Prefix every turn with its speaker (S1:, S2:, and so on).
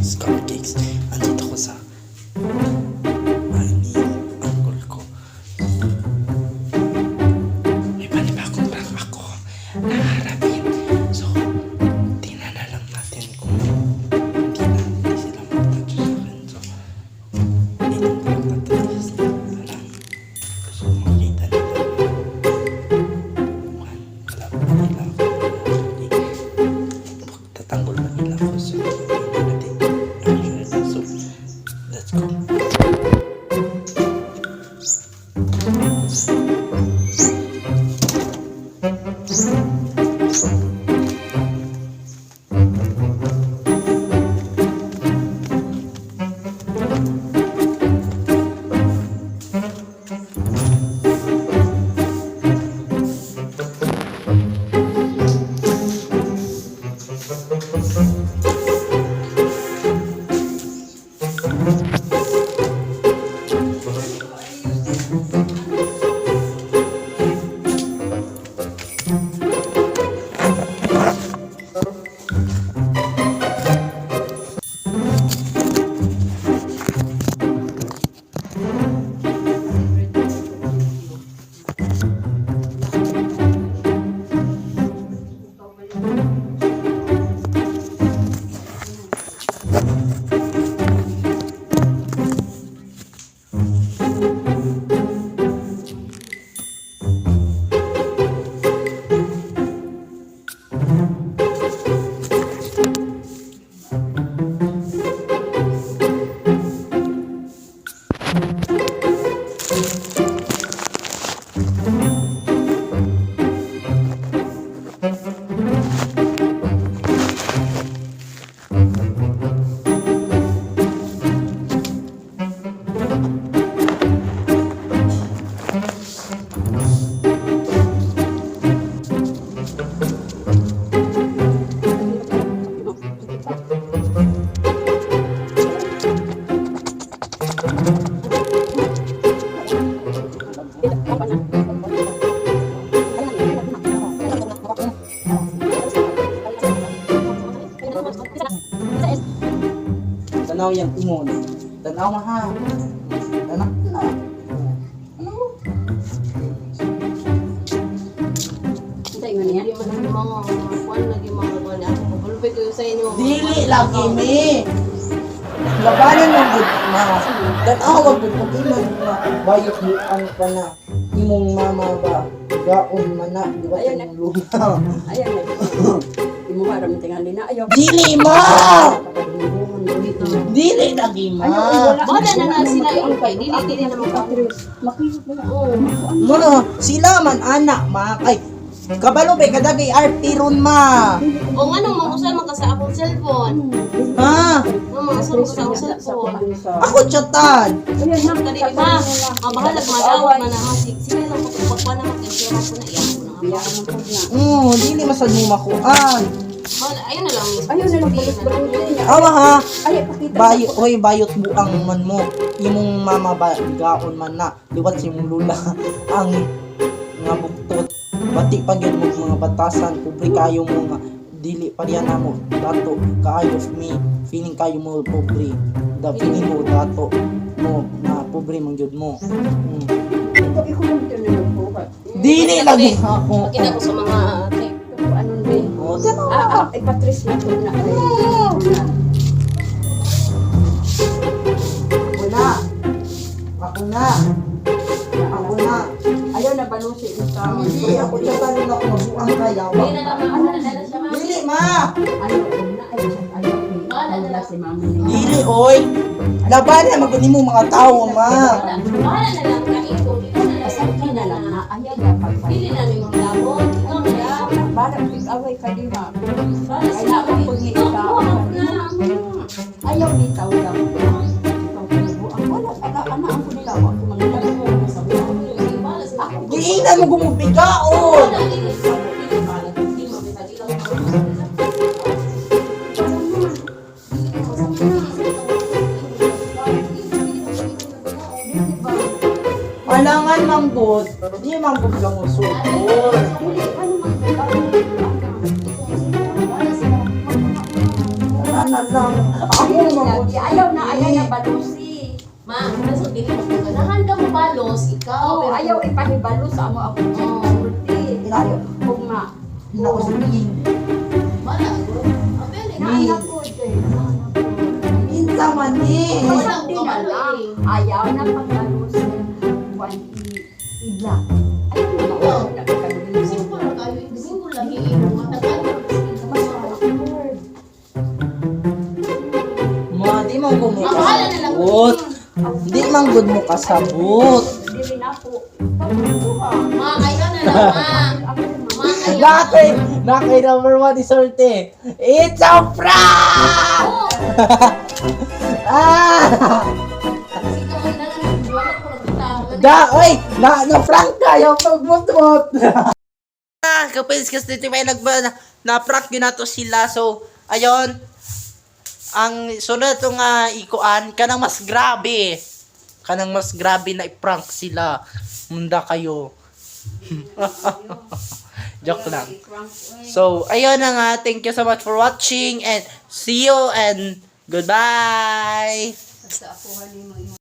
S1: cupcakes. Andito ko sa bahay ni uncle ko. May panibagong prank ako naharapin. So, tingnan na lang natin kung hindi sila mag-touch sa akin. So, itong prank na to is parang gusto ko makita nila. Kalabot nila ako. Tatanggol na nila ako. So, let's go. Tanaw yang ingon. Tanaw maha. Anak na. Ano?
S2: Tay man yan mga kuan lagi mga kuan ako magulpe ko sa inyo.
S1: Dili lagi mi. Labanan mo gud na. Tanaw wag gud mo iman na bayot mo ang kana. Imong mama ba gaon man na diwat ang luha.
S2: Ayan na. Imo ba ram tingali na ayo.
S1: Dili ma. Dili lagi ma.
S2: Wala na sila yung kay dili na magpatris. Makiyot na. Oh.
S1: Mo sila man anak ma kay kabalo ba kadagay RT ron ma.
S2: O nganong mausay man ka sa akong cellphone?
S1: Ha?
S2: Nang mausay man ka sa akong cellphone.
S1: Ako chatan.
S2: Kani ma, mabahalag madawat man na sige lang ko pagkuan na magkasira ko na iyan ko na. Biyaan mo na.
S1: Dili masad mo makuan.
S2: Ayun na lang.
S3: Ayun na lang balut-balut niya.
S1: Awa ha.
S3: Ay, pakita.
S1: Bayot, hoy bayot buang man mo. Imong mama ba gaon man na. Liwat si mong lula ang nga buktot. Bati pa gyud mo mga batasan, pobre kayo mo nga dili pa riyan namo. Dato kaayo of me. Feeling kayo mo pobre. Da feeling mo dato mo na pobre man gyud mo.
S3: Ito, ikaw lang ito na nagbuhat.
S1: Dili lagi ako.
S2: Makita ko sa mga
S3: Ano din? Ipatris na ito na.
S1: Ako na. Ako na.
S3: Ayaw na balusi ito.
S1: Hindi ako chatan na ako mabuang kaya. Dili ma.
S3: Ayaw na. Ayaw na si mama niya.
S1: Dili oy. Laban na maguni mo mga tao ma.
S2: Wala na lang kaito.
S3: Sabi na lang na. Ayaw na pagpapit.
S2: Dili na may mga labot. Ikaw na lang.
S3: Barang pig-away ka di ba?
S2: Ay, ako
S3: pag-iita. Ayaw ni tao lang. Wala, anak ko nila. Ako mangilang ko sa buhay.
S1: Diinan mo gumubigaon. Malangan manggod. Di manggod lang usod. na lang. Ako
S3: Lagi, ayaw na balusi.
S2: Ma, nasa dili mo ko. Ganahan ka mo balos, ikaw.
S3: Oo, ayaw ipahibalo sa amo ako. Purti. Ayaw, kung nga.
S1: Nausin.
S2: Wala, bro. Abeli,
S3: Naanak ko, Jay. Naanak ko.
S1: Minsa man eh.
S2: Wala.
S3: Hindi na lang. Ayaw na pagbalusi. Buwan ibla. Ay,
S2: Oo.
S3: nagkakagulo.
S2: Simple lang kayo. Simple lang yung matagal.
S1: Mga di man ko mo
S2: Ang bahala na lang.
S1: kasabot. Di man gud mo kasabot.
S3: Hindi rin ako. Pagkuha.
S2: Ma, kayo na lang, ma.
S3: Ako rin,
S2: Ma, kayo.
S1: Nakay number 1 ni Sorte. It's a prank!
S2: Oo.
S1: Ah!
S2: Ikaw ay nalang. Wala ko lang
S1: Oy! Na-prank ka! Yung pagmutot! Kapils kasi dito may na-prank yun na to sila. So, ayun. Ang sunod itong ikuan, kanang mas grabe. Kanang mas grabe na i-prank sila. Munda kayo. Joke lang. So, ayun na nga. Thank you so much for watching and see you and goodbye!
S3: Sa akuhan ni mo